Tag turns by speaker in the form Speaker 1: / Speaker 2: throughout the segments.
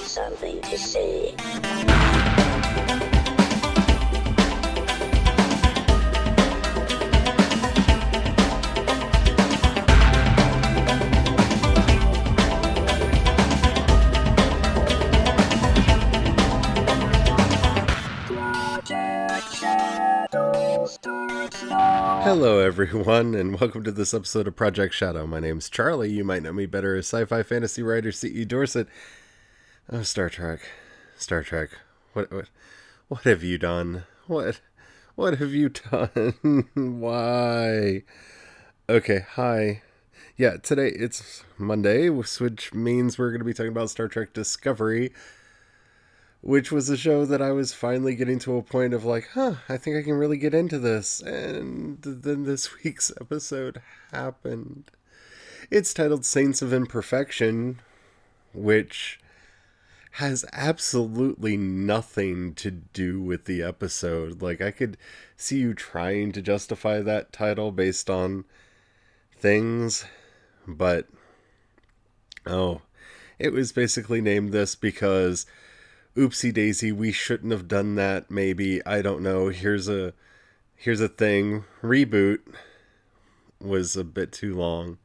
Speaker 1: something to see.
Speaker 2: Hello everyone, and welcome to this episode of Project Shadow. My name's Charlie. You might know me better as sci-fi fantasy writer C.E. Dorset. Oh, Star Trek. What have you done? What have you done? Why? Okay, hi. Yeah, today it's Monday, which means we're going to be talking about Star Trek Discovery, which was a show that I was finally getting to a point of like, I think I can really get into this. And then this week's episode happened. It's titled Saints of Imperfection, which has absolutely nothing to do with the episode. Like, I could see you trying to justify that title based on things, but, it was basically named this because oopsie daisy, we shouldn't have done that, maybe, I don't know, here's a thing, reboot was a bit too long.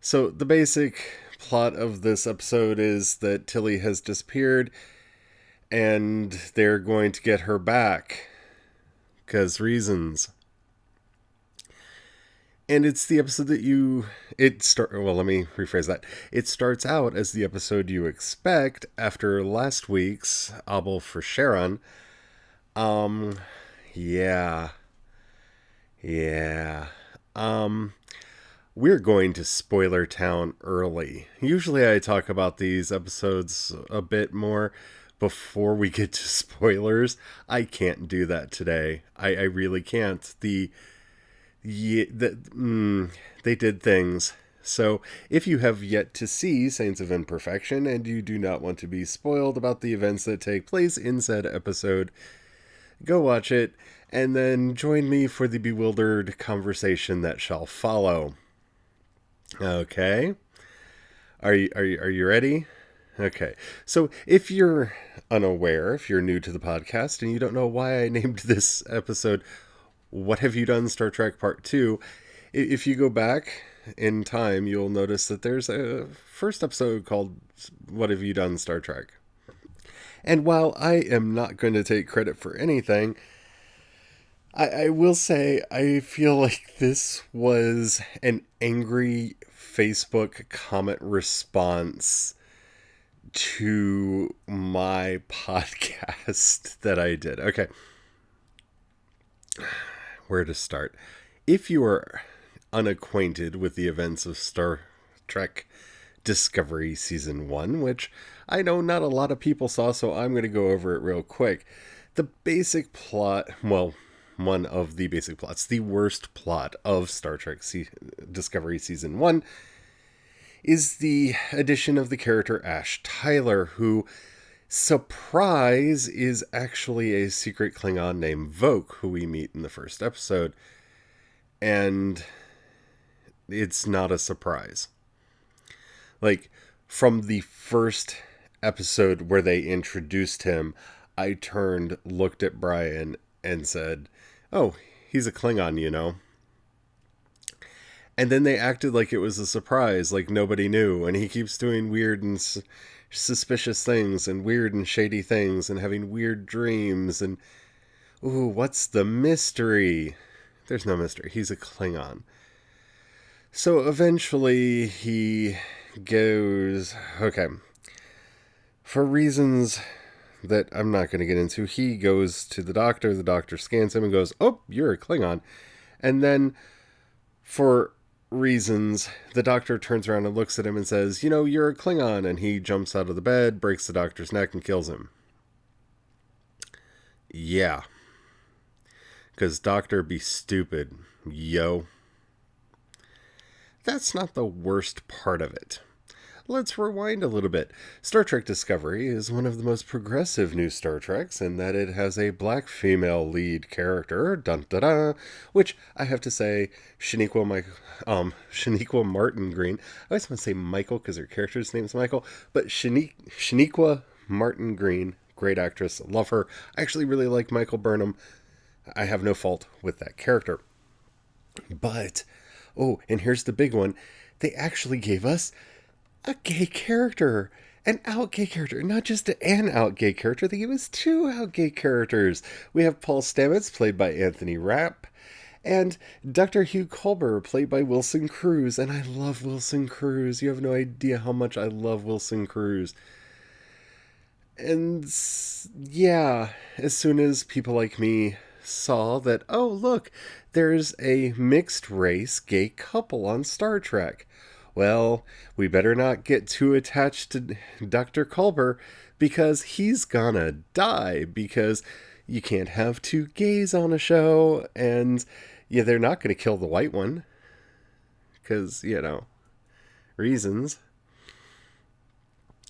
Speaker 2: So the basic plot of this episode is that Tilly has disappeared and they're going to get her back because reasons. And it's the episode that let me rephrase that. It starts out as the episode you expect after last week's Abel for Sharon. Yeah. We're going to spoiler town early. Usually I talk about these episodes a bit more before we get to spoilers. I can't do that today. I really can't. They did things. So, if you have yet to see Saints of Imperfection and you do not want to be spoiled about the events that take place in said episode, go watch it and then join me for the bewildered conversation that shall follow. Okay? Are you ready? Okay. So, if you're unaware, if you're new to the podcast and you don't know why I named this episode What Have You Done, Star Trek Part 2, if you go back in time, you'll notice that there's a first episode called What Have You Done, Star Trek? And while I am not going to take credit for anything, I will say I feel like this was an angry Facebook comment response to my podcast that I did. Okay. Where to start? If you are unacquainted with the events of Star Trek Discovery Season 1, which I know not a lot of people saw, so I'm going to go over it real quick. The basic plot, one of the basic plots, the worst plot of Star Trek Discovery Season 1, is the addition of the character Ash Tyler, who, surprise, is actually a secret Klingon named Voke, who we meet in the first episode. And it's not a surprise. Like, from the first episode where they introduced him, I turned, looked at Brian, and said, oh, he's a Klingon, you know. And then they acted like it was a surprise, like nobody knew, and he keeps doing weird and suspicious things, and weird and shady things, and having weird dreams, and, ooh, what's the mystery? There's no mystery, he's a Klingon. So eventually he goes, okay, for reasons that I'm not going to get into, he goes to the doctor scans him and goes, oh, you're a Klingon. And then, for reasons, the doctor turns around and looks at him and says, you know, you're a Klingon, and he jumps out of the bed, breaks the doctor's neck, and kills him. Yeah. Because doctor be stupid, yo. That's not the worst part of it. let's rewind a little bit. Star Trek Discovery is one of the most progressive new Star Treks in that it has a black female lead character, dun da da, which I have to say, Shaniqua Martin Green. I always want to say Michael because her character's name is Michael, but Shaniqua Martin Green, great actress, love her. I actually really like Michael Burnham. I have no fault with that character. But, oh, and here's the big one. They actually gave us a gay character. An out gay character. Not just an out gay character. They gave us two out gay characters. We have Paul Stamets, played by Anthony Rapp, and Dr. Hugh Culber, played by Wilson Cruz. And I love Wilson Cruz. You have no idea how much I love Wilson Cruz. And yeah, as soon as people like me saw that, oh, look, there's a mixed race gay couple on Star Trek. Well, we better not get too attached to Dr. Culber because he's gonna die because you can't have two gays on a show, and yeah, they're not gonna kill the white one because, reasons.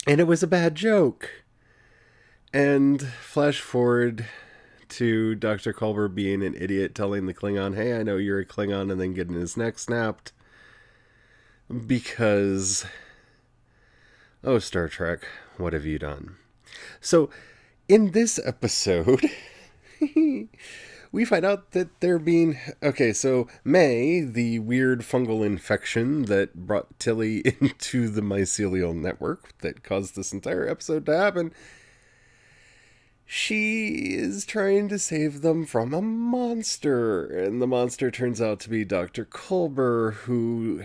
Speaker 2: And it was a bad joke. And flash forward to Dr. Culber being an idiot, telling the Klingon, hey, I know you're a Klingon, and then getting his neck snapped. Because, oh, Star Trek, what have you done? So, in this episode, we find out that they're being... Okay, so May, the weird fungal infection that brought Tilly into the mycelial network that caused this entire episode to happen... She is trying to save them from a monster, and the monster turns out to be Dr. Culber, who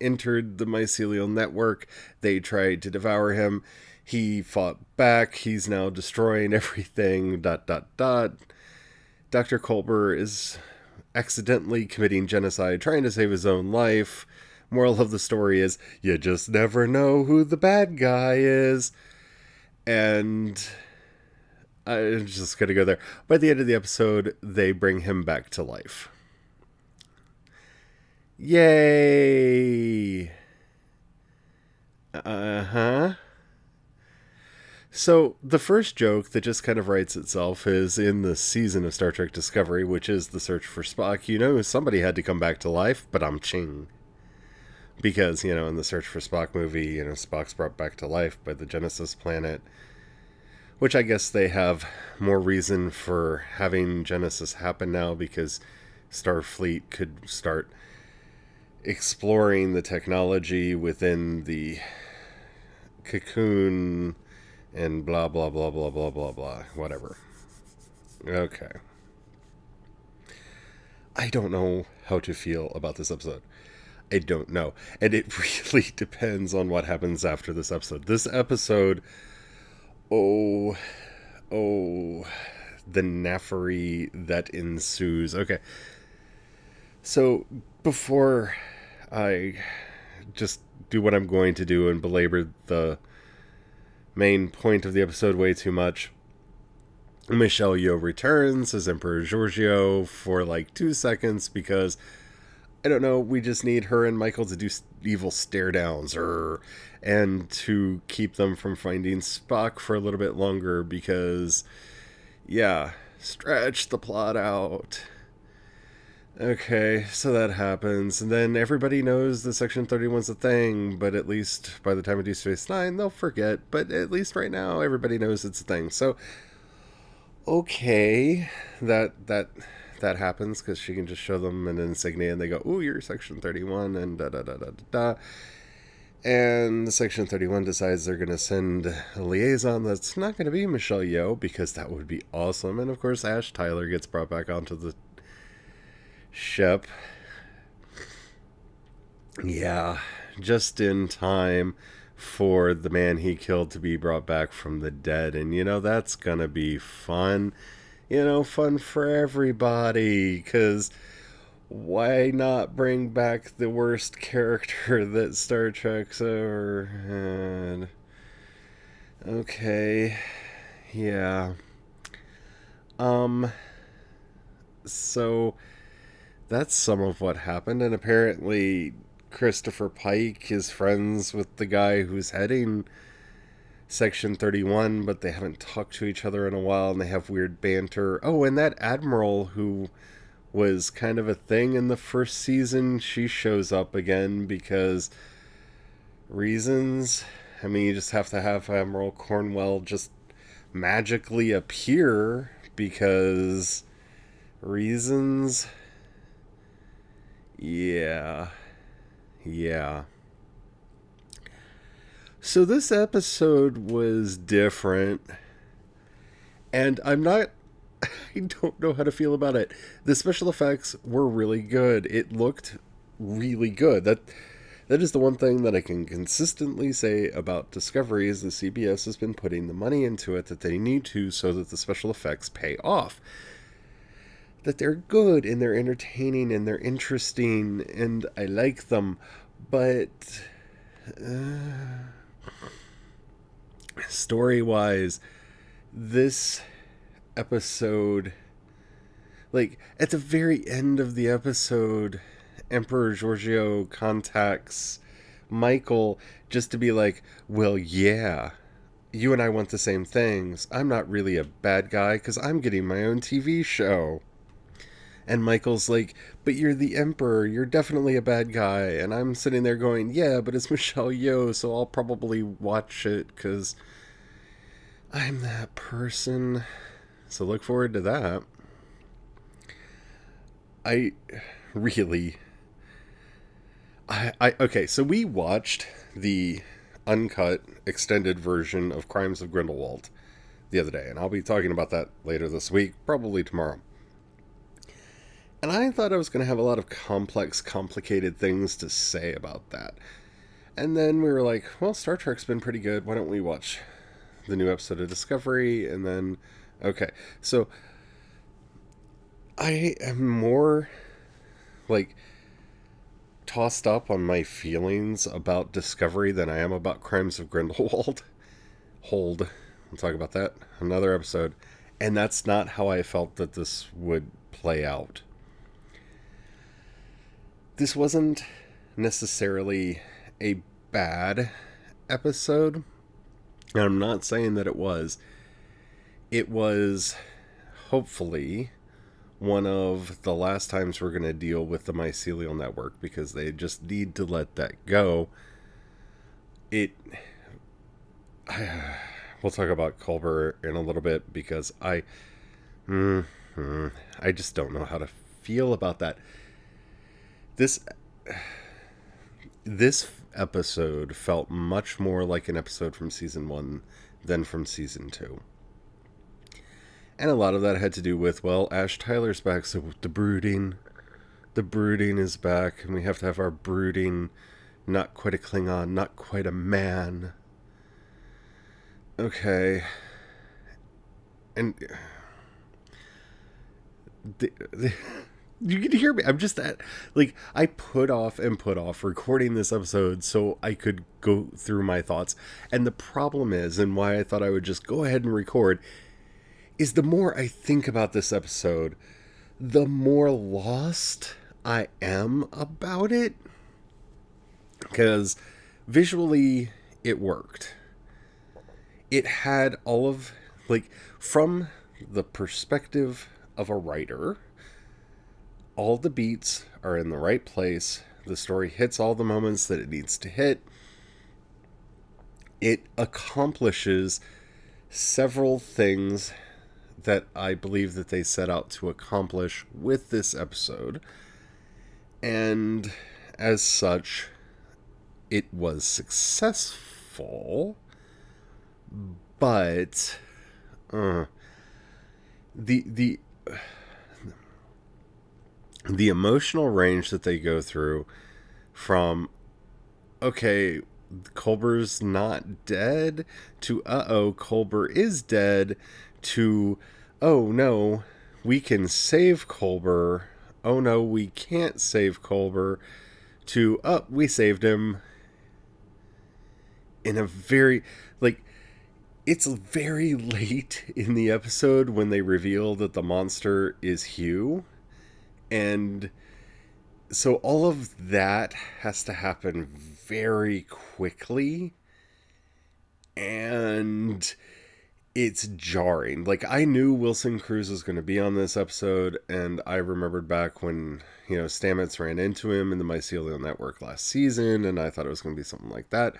Speaker 2: entered the mycelial network. They tried to devour him. He fought back. He's now destroying everything, ... Dr. Culber is accidentally committing genocide, trying to save his own life. Moral of the story is, you just never know who the bad guy is. And... I'm just going to go there. By the end of the episode, they bring him back to life. Yay! Uh-huh. So, the first joke that just kind of writes itself is in the season of Star Trek Discovery, which is the search for Spock. Somebody had to come back to life, but I'm ching. Because, in the Search for Spock movie, Spock's brought back to life by the Genesis planet. Which I guess they have more reason for having Genesis happen now because Starfleet could start exploring the technology within the cocoon and blah, blah, blah, blah, blah, blah, blah, whatever. Okay. I don't know how to feel about this episode. I don't know. And it really depends on what happens after this episode. This episode... Oh, the naffery that ensues. Okay. So, before I just do what I'm going to do and belabor the main point of the episode way too much, Michelle Yeoh returns as Emperor Giorgio for like 2 seconds because, I don't know, we just need her and Michael to do evil stare downs and to keep them from finding Spock for a little bit longer because, yeah, stretch the plot out. Okay, so that happens, and then everybody knows that Section 31's a thing, but at least by the time of Deep Space Nine, they'll forget, but at least right now, everybody knows it's a thing. So, okay, that happens, because she can just show them an insignia, and they go, ooh, you're Section 31, and da-da-da-da-da-da. And Section 31 decides they're going to send a liaison that's not going to be Michelle Yeoh, because that would be awesome. And, of course, Ash Tyler gets brought back onto the ship. Yeah, just in time for the man he killed to be brought back from the dead. And, that's going to be fun. Fun for everybody, because why not bring back the worst character that Star Trek's ever had? Okay, yeah. So that's some of what happened, and apparently Christopher Pike is friends with the guy who's heading Section 31, but they haven't talked to each other in a while, and they have weird banter. Oh, and that admiral who was kind of a thing in the first season, she shows up again because reasons. I mean, you just have to have Admiral Cornwell just magically appear because reasons. Yeah. So this episode was different, and I don't know how to feel about it. The special effects were really good. It looked really good. That is the one thing that I can consistently say about Discovery is that CBS has been putting the money into it that they need to so that the special effects pay off. That they're good and they're entertaining and they're interesting and I like them. But story-wise, this episode, like at the very end of the episode, Emperor Giorgio contacts Michael just to be like, well, yeah, you and I want the same things. I'm not really a bad guy because I'm getting my own TV show. And Michael's like, but you're the Emperor. You're definitely a bad guy. And I'm sitting there going, yeah, but it's Michelle Yeoh, so I'll probably watch it because I'm that person. So look forward to that. I really... okay, so we watched the uncut, extended version of Crimes of Grindelwald the other day, and I'll be talking about that later this week, probably tomorrow. And I thought I was going to have a lot of complex, complicated things to say about that. And then we were like, well, Star Trek's been pretty good. Why don't we watch the new episode of Discovery? And then, okay. So, I am more, like, tossed up on my feelings about Discovery than I am about Crimes of Grindelwald. We'll talk about that another episode. And that's not how I felt that this would play out. This wasn't necessarily a bad episode. And I'm not saying that it was. It was, hopefully, one of the last times we're going to deal with the mycelial network because they just need to let that go. We'll talk about Culber in a little bit because I just don't know how to feel about that. This episode felt much more like an episode from season 1 than from season 2. And a lot of that had to do with, well, Ash Tyler's back, so the brooding is back, and we have to have our brooding, not quite a Klingon, not quite a man. Okay. And you can hear me. I'm just that, like, I put off recording this episode so I could go through my thoughts. And the problem is, and why I thought I would just go ahead and record, is the more I think about this episode, the more lost I am about it. Because visually, it worked. It had all of, like, from the perspective of a writer, all the beats are in the right place. The story hits all the moments that it needs to hit. It accomplishes several things that I believe that they set out to accomplish with this episode. And as such, it was successful. But the emotional range that they go through from, okay, Culber's not dead, to Culber is dead, to, oh no, we can save Culber, oh no, we can't save Culber, to, we saved him, in a very, like, it's very late in the episode when they reveal that the monster is Hugh. And So all of that has to happen very quickly, and it's jarring. Like, I knew Wilson Cruz was going to be on this episode, and I remembered back when, Stamets ran into him in the Mycelial Network last season, and I thought it was going to be something like that.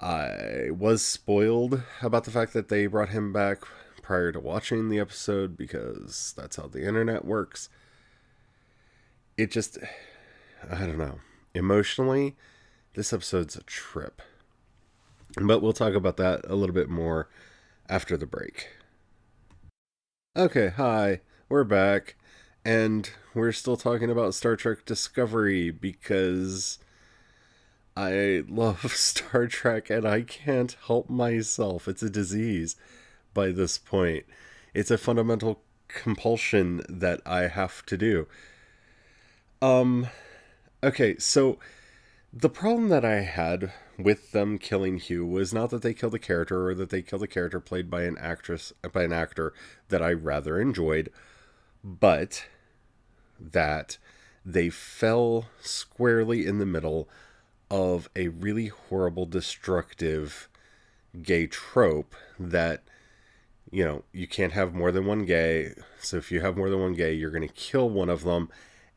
Speaker 2: I was spoiled about the fact that they brought him back prior to watching the episode, because that's how the internet works. It just, I don't know. Emotionally, this episode's a trip. But we'll talk about that a little bit more after the break. Okay, hi, we're back, and we're still talking about Star Trek Discovery because I love Star Trek and I can't help myself. It's a disease by this point. It's a fundamental compulsion that I have to do. Okay, so the problem that I had with them killing Hugh was not that they killed a character or that they killed a character played by an actor that I rather enjoyed, but that they fell squarely in the middle of a really horrible, destructive gay trope that, you can't have more than one gay. So if you have more than one gay, you're going to kill one of them.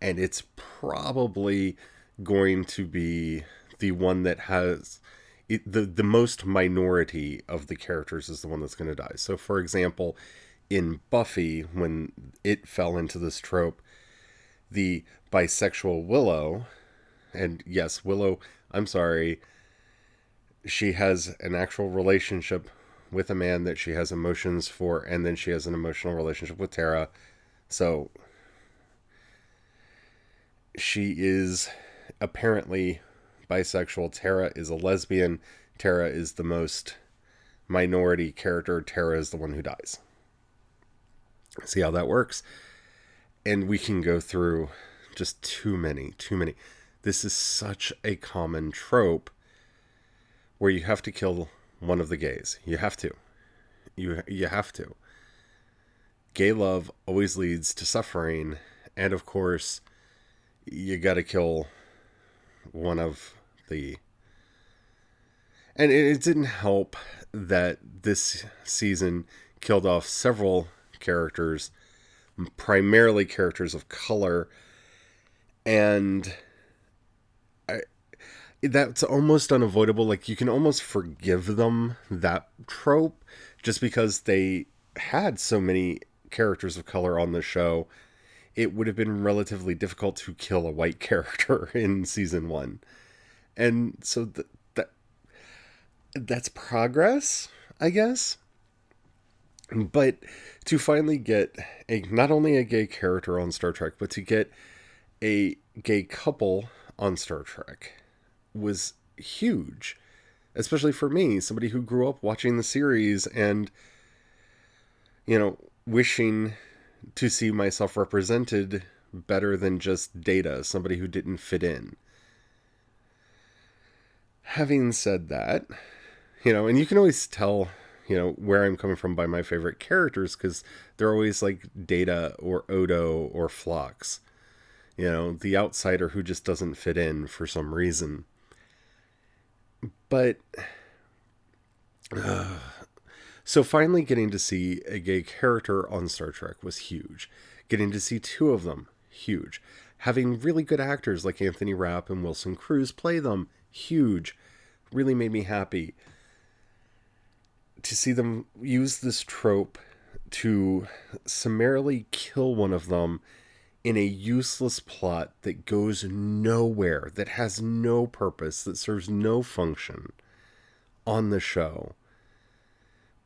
Speaker 2: And it's probably going to be the one that has the most minority of the characters is the one that's going to die. So, for example, in Buffy, when it fell into this trope, the bisexual Willow, and yes, Willow, I'm sorry, she has an actual relationship with a man that she has emotions for, and then she has an emotional relationship with Tara. So she is apparently bisexual. Tara is a lesbian. Tara is the most minority character. Tara is the one who dies. See how that works? And we can go through just too many. This is such a common trope where you have to kill one of the gays. You have to. You have to. Gay love always leads to suffering, and of course, you got to kill one of the... And it didn't help that this season killed off several characters, primarily characters of color, and that's almost unavoidable. Like, you can almost forgive them that trope just because they had so many characters of color on the show. It would have been relatively difficult to kill a white character in season 1. And so that's progress, I guess. But to finally get not only a gay character on Star Trek, but to get a gay couple on Star Trek was huge. Especially for me, somebody who grew up watching the series and, wishing to see myself represented better than just Data, somebody who didn't fit in. Having said that, and you can always tell, where I'm coming from by my favorite characters, because they're always like Data or Odo or Phlox. The outsider who just doesn't fit in for some reason. But, so finally getting to see a gay character on Star Trek was huge. Getting to see 2 of them, huge. Having really good actors like Anthony Rapp and Wilson Cruz play them, huge. Really made me happy. To see them use this trope to summarily kill one of them in a useless plot that goes nowhere, that has no purpose, that serves no function on the show,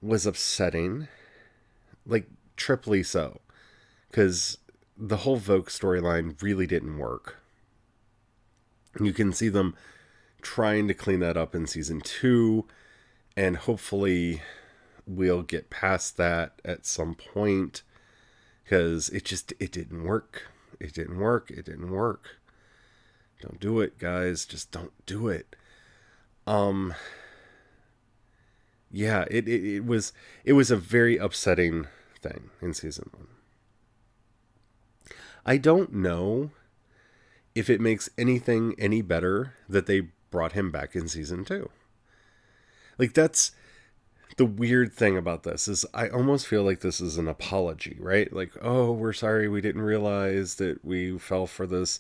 Speaker 2: was upsetting. Like, triply so. Because the whole Vogue storyline really didn't work. You can see them trying to clean that up in season 2, and hopefully we'll get past that at some point, because it didn't work. It didn't work. Don't do it, guys. Just don't do it. Yeah, it was a very upsetting thing in season 1. I don't know if it makes anything any better that they brought him back in season 2. Like, that's the weird thing about this, is I almost feel like this is an apology, right? Like, oh, we're sorry, we didn't realize that we fell for this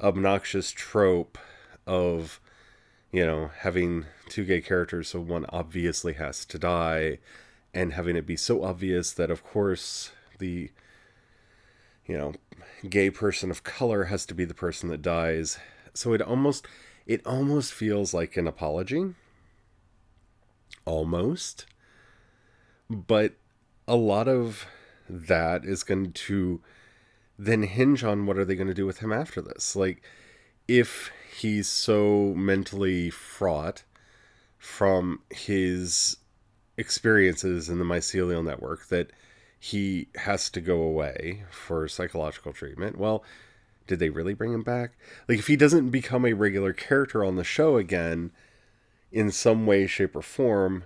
Speaker 2: obnoxious trope of, having two gay characters, so one obviously has to die, and having it be so obvious that, of course, the, gay person of color has to be the person that dies. So it almost feels like an apology. Almost. But a lot of that is going to then hinge on what are they going to do with him after this. Like, if he's so mentally fraught from his experiences in the mycelial network that he has to go away for psychological treatment, well, did they really bring him back? Like, if he doesn't become a regular character on the show again in some way, shape, or form,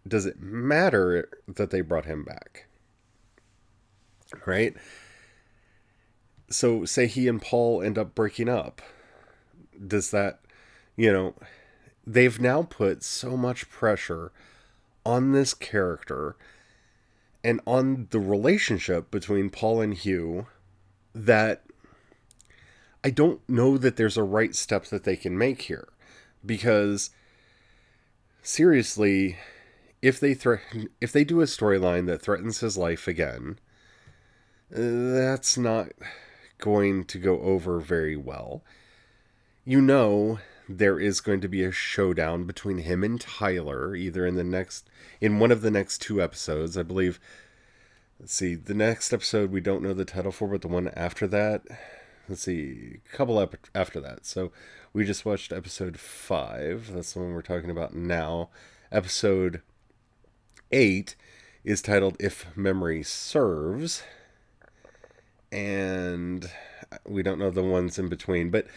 Speaker 2: does it matter that they brought him back? Right? So, say he and Paul end up breaking up. Does that, they've now put so much pressure on this character and on the relationship between Paul and Hugh that I don't know that there's a right step that they can make here. Because, seriously, if they do a storyline that threatens his life again, that's not going to go over very well. There is going to be a showdown between him and Tyler, either in one of the next 2 episodes, I believe. Let's see, the next episode we don't know the title for, but the one after that, let's see, a couple after that. So we just watched episode 5. That's the one we're talking about now. Episode 8 is titled If Memory Serves. And we don't know the ones in between. But,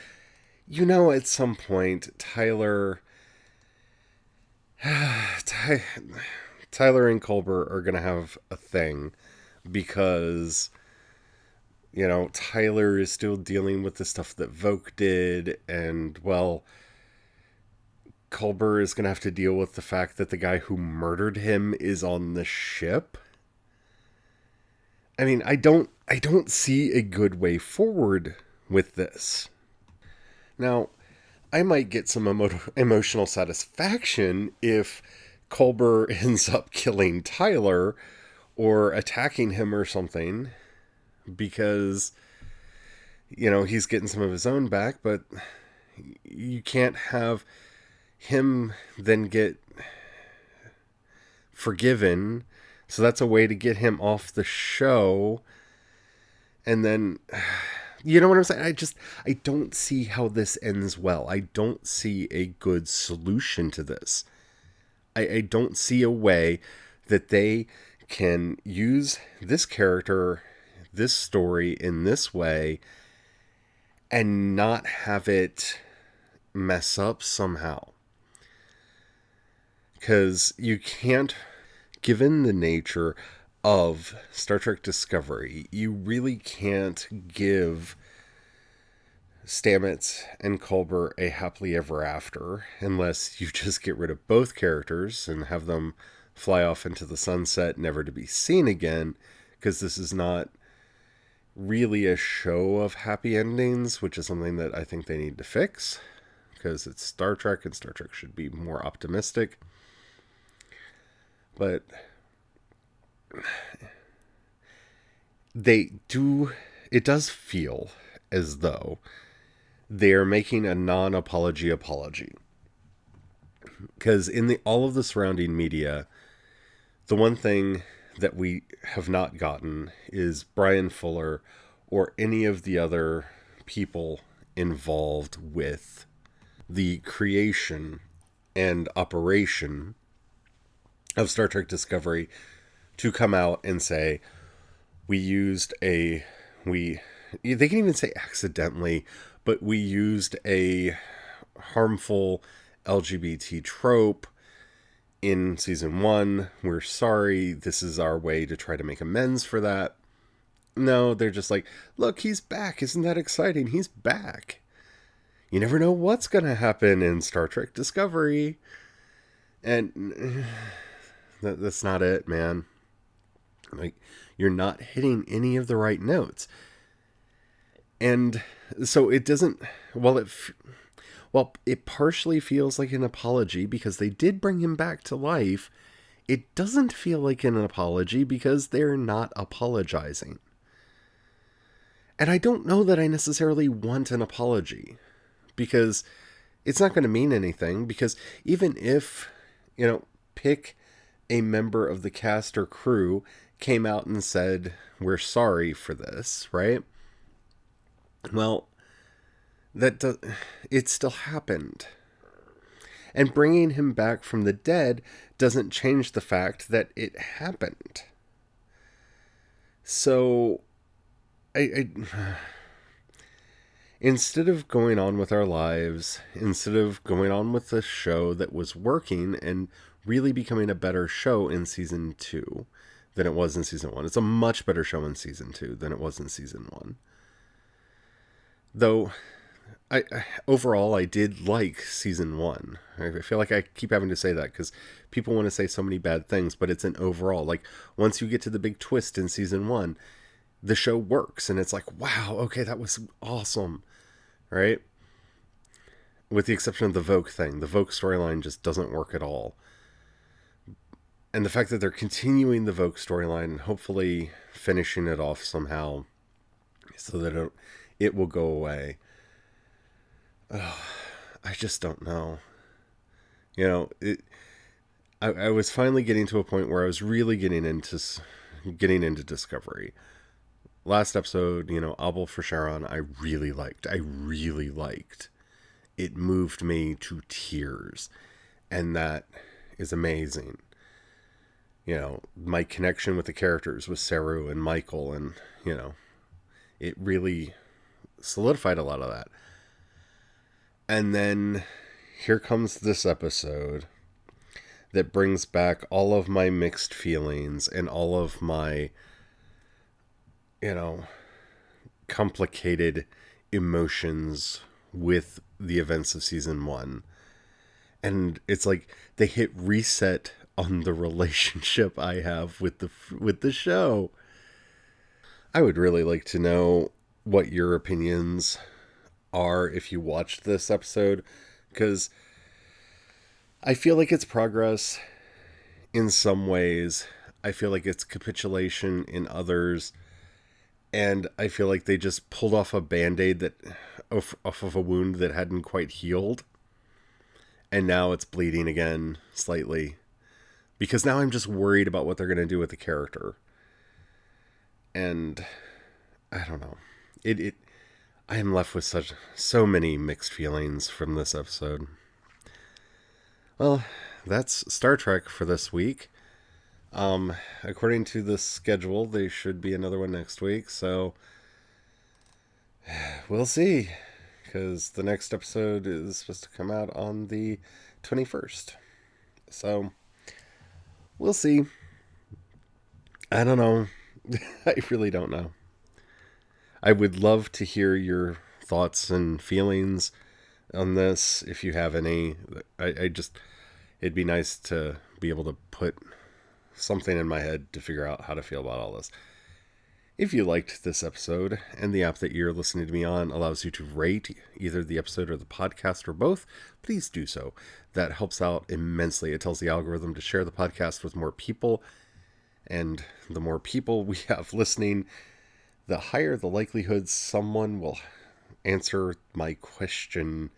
Speaker 2: at some point, Tyler and Culber are going to have a thing. Because, Tyler is still dealing with the stuff that Vogue did. And, well, Culber is going to have to deal with the fact that the guy who murdered him is on the ship. I mean, I don't see a good way forward with this. Now, I might get some emotional satisfaction if Culber ends up killing Tyler or attacking him or something, because, he's getting some of his own back, but you can't have him then get forgiven. So that's a way to get him off the show. And then, you know what I'm saying? I don't see how this ends well. I don't see a good solution to this. I don't see a way that they can use this character, this story in this way, and not have it mess up somehow. Because you can't, given the nature of Star Trek Discovery, you really can't give Stamets and Culber a happily ever after unless you just get rid of both characters and have them fly off into the sunset, never to be seen again, because this is not really a show of happy endings, which is something that I think they need to fix, because it's Star Trek and Star Trek should be more optimistic. But it does feel as though they're making a non-apology apology. Because in all of the surrounding media, the one thing that we have not gotten is Brian Fuller or any of the other people involved with the creation and operation of Star Trek Discovery to come out and say, they can even say accidentally, but we used a harmful LGBT trope in season 1. We're sorry. This is our way to try to make amends for that. No, they're just like, look, he's back. Isn't that exciting? He's back. You never know what's going to happen in Star Trek Discovery. And that's not it, man. Like, you're not hitting any of the right notes. And so it doesn't, well, it partially feels like an apology because they did bring him back to life. It doesn't feel like an apology because they're not apologizing. And I don't know that I necessarily want an apology because it's not going to mean anything. Because even if, pick a member of the cast or crew came out and said, we're sorry for this, right? Well, it still happened. And bringing him back from the dead doesn't change the fact that it happened. So, I instead of going on with our lives, instead of going on with the show that was working and really becoming a better show in season 2 than it was in season 1. It's a much better show in season 2 than it was in season 1. Though, I overall, I did like season 1. I feel like I keep having to say that because people want to say so many bad things, but it's an overall. Like, once you get to the big twist in season 1, the show works, and it's like, wow, okay, that was awesome, right? With the exception of the Vogue thing. The Vogue storyline just doesn't work at all. And the fact that they're continuing the Vogue storyline and hopefully finishing it off somehow so that it will go away. Oh, I just don't know. I was finally getting to a point where I was really getting into Discovery. Last episode, Abel for Sharon, I really liked. It moved me to tears. And that is amazing. My connection with the characters with Saru and Michael, and, it really solidified a lot of that. And then here comes this episode that brings back all of my mixed feelings and all of my, complicated emotions with the events of season 1. And it's like they hit reset on the relationship I have with the show. I would really like to know what your opinions are if you watched this episode, because I feel like it's progress in some ways. I feel like it's capitulation in others. And I feel like they just pulled off a band-aid off of a wound that hadn't quite healed. And now it's bleeding again slightly. Because now I'm just worried about what they're going to do with the character. And I don't know. I am left with so many mixed feelings from this episode. Well, that's Star Trek for this week. According to the schedule, there should be another one next week, so we'll see. Because the next episode is supposed to come out on the 21st. So, we'll see. I don't know. I really don't know. I would love to hear your thoughts and feelings on this, if you have any. It'd be nice to be able to put something in my head to figure out how to feel about all this. If you liked this episode, and the app that you're listening to me on allows you to rate either the episode or the podcast or both, please do so. That helps out immensely. It tells the algorithm to share the podcast with more people, and the more people we have listening, the higher the likelihood someone will answer my question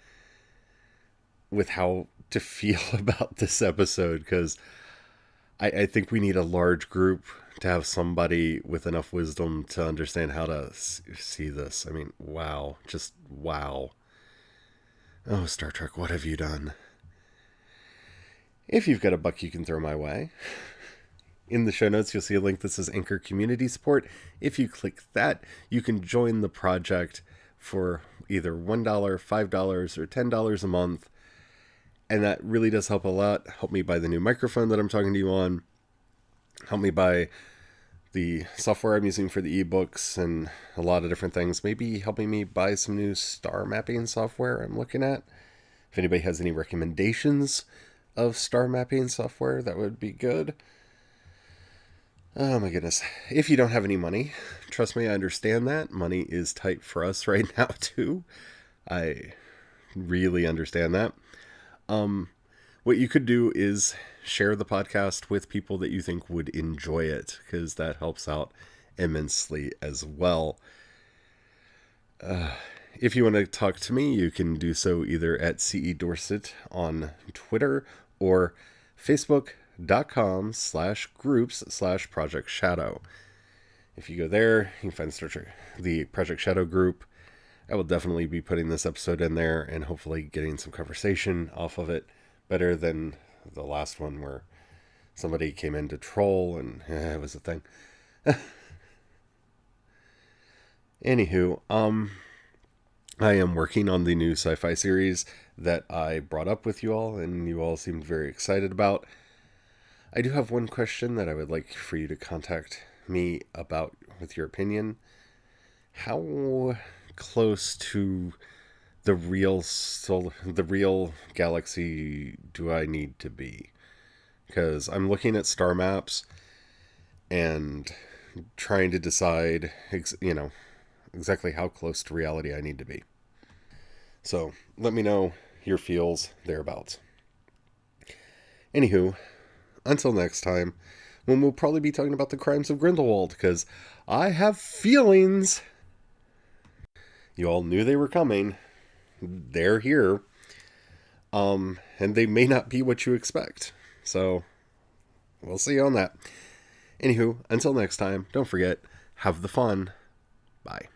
Speaker 2: with how to feel about this episode, because I think we need a large group to have somebody with enough wisdom to understand how to see this. I mean, wow. Just wow. Oh, Star Trek, what have you done? If you've got a buck you can throw my way, in the show notes, you'll see a link that says Anchor Community Support. If you click that, you can join the project for either $1, $5, or $10 a month. And that really does help a lot. Help me buy the new microphone that I'm talking to you on. Help me buy the software I'm using for the ebooks and a lot of different things. Maybe helping me buy some new star mapping software I'm looking at. If anybody has any recommendations of star mapping software, that would be good. Oh my goodness. If you don't have any money, trust me, I understand that. Money is tight for us right now, too. I really understand that. What you could do is share the podcast with people that you think would enjoy it, because that helps out immensely as well. If you want to talk to me, you can do so either at CE Dorset on Twitter or facebook.com/groups/Project Shadow. If you go there, you can find the Project Shadow group. I will definitely be putting this episode in there and hopefully getting some conversation off of it. Better than the last one where somebody came in to troll and it was a thing. Anywho, I am working on the new sci-fi series that I brought up with you all and you all seemed very excited about. I do have one question that I would like for you to contact me about with your opinion. How close to the real galaxy do I need to be? Because I'm looking at star maps and trying to decide, exactly how close to reality I need to be. So let me know your feels thereabouts. Anywho, until next time, when we'll probably be talking about the crimes of Grindelwald, because I have feelings. You all knew they were coming. They're here. And they may not be what you expect. So, we'll see on that. Anywho, until next time, don't forget, have the fun. Bye.